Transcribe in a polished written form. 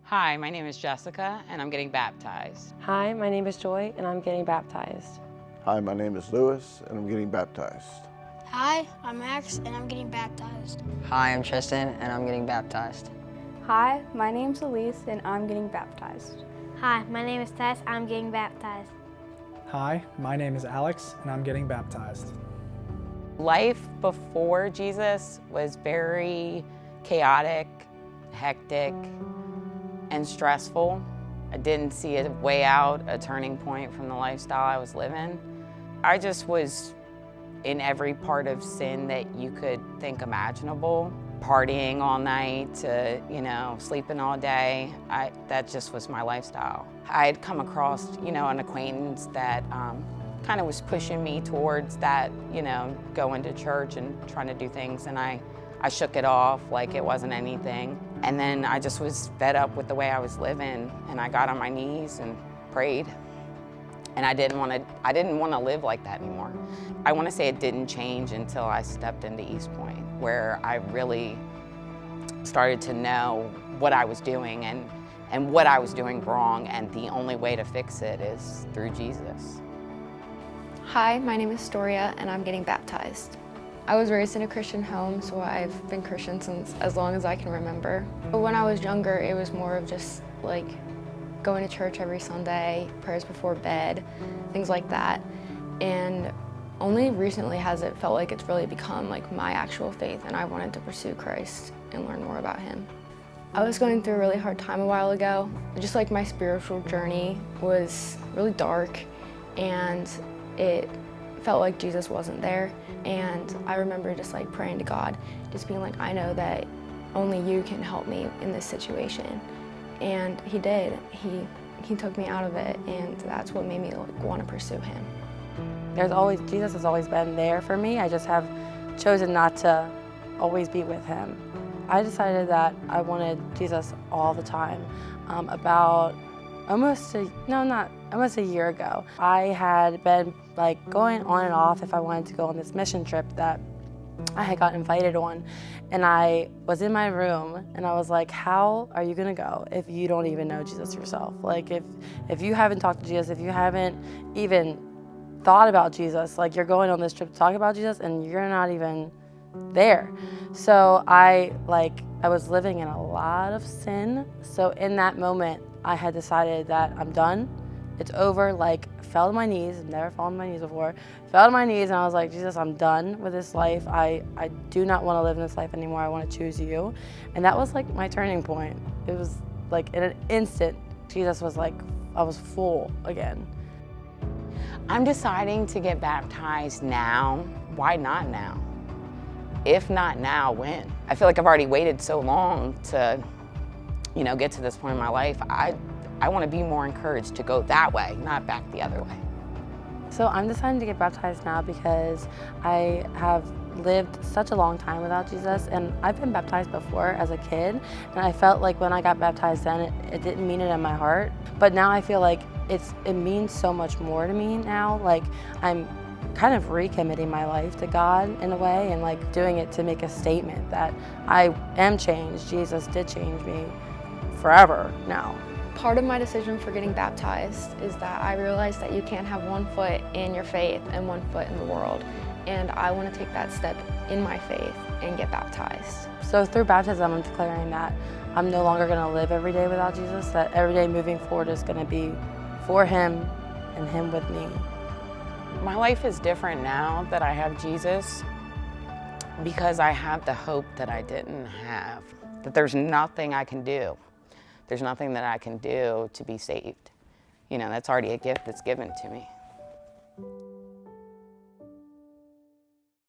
Hi, my name is Jessica, and I'm getting baptized. Hi, my name is Joy, and I'm getting baptized. Hi, my name is Lewis, and I'm getting baptized. Hi, I'm Max, and I'm getting baptized. Hi, I'm Tristan, and I'm getting baptized. Hi, my name's Elise, and I'm getting baptized. Hi, my name is Tess. I'm getting baptized. Hi, my name is Alex, and I'm getting baptized. Life before Jesus was very chaotic, hectic, and stressful. I didn't see a way out, a turning point from the lifestyle I was living. I just was in every part of sin that you could think imaginable. Partying all night to, sleeping all day. That just was my lifestyle. I had come across, an acquaintance that kind of was pushing me towards that, going to church and trying to do things, and I shook it off like it wasn't anything. And then I just was fed up with the way I was living, and I got on my knees and prayed. And I didn't want to live like that anymore. I want to say it didn't change until I stepped into Eastpoint, where I really started to know what I was doing and what I was doing wrong, and the only way to fix it is through Jesus. Hi, my name is Storia, and I'm getting baptized. I was raised in a Christian home, so I've been Christian since as long as I can remember. But when I was younger, it was more of just like going to church every Sunday, prayers before bed, things like that. And only recently has it felt like it's really become like my actual faith, and I wanted to pursue Christ and learn more about him. I was going through a really hard time a while ago. Just like my spiritual journey was really dark, and it felt like Jesus wasn't there. And I remember just like praying to God, just being like, I know that only you can help me in this situation. And he did. He took me out of it, and that's what made me want to pursue him. Jesus has always been there for me. I just have chosen not to always be with him. I decided that I wanted Jesus all the time. About almost a year ago, I had been going on and off if I wanted to go on this mission trip that I had got invited on. And I was in my room and I was like, how are you gonna go if you don't even know Jesus yourself? Like if you haven't talked to Jesus, if you haven't even thought about Jesus, you're going on this trip to talk about Jesus and you're not even there. So I was living in a lot of sin. So in that moment, I had decided that I'm done. It's over. Fell to my knees. I've never fallen to my knees before. Fell to my knees and I was like, Jesus, I'm done with this life. I do not want to live in this life anymore. I want to choose you. And that was my turning point. It was in an instant, Jesus was I was full again. I'm deciding to get baptized now. Why not now? If not now, when? I feel like I've already waited so long to, get to this point in my life. I want to be more encouraged to go that way, not back the other way. So I'm deciding to get baptized now because I have lived such a long time without Jesus, and I've been baptized before as a kid, and I felt like when I got baptized then, it didn't mean it in my heart. But now I feel like it means so much more to me now. I'm kind of recommitting my life to God in a way, and doing it to make a statement that I am changed. Jesus did change me forever now. Part of my decision for getting baptized is that I realized that you can't have one foot in your faith and one foot in the world. And I want to take that step in my faith and get baptized. So through baptism, I'm declaring that I'm no longer going to live every day without Jesus, that every day moving forward is going to be for him and him with me. My life is different now that I have Jesus because I have the hope that I didn't have, that there's nothing I can do. There's nothing that I can do to be saved. That's already a gift that's given to me.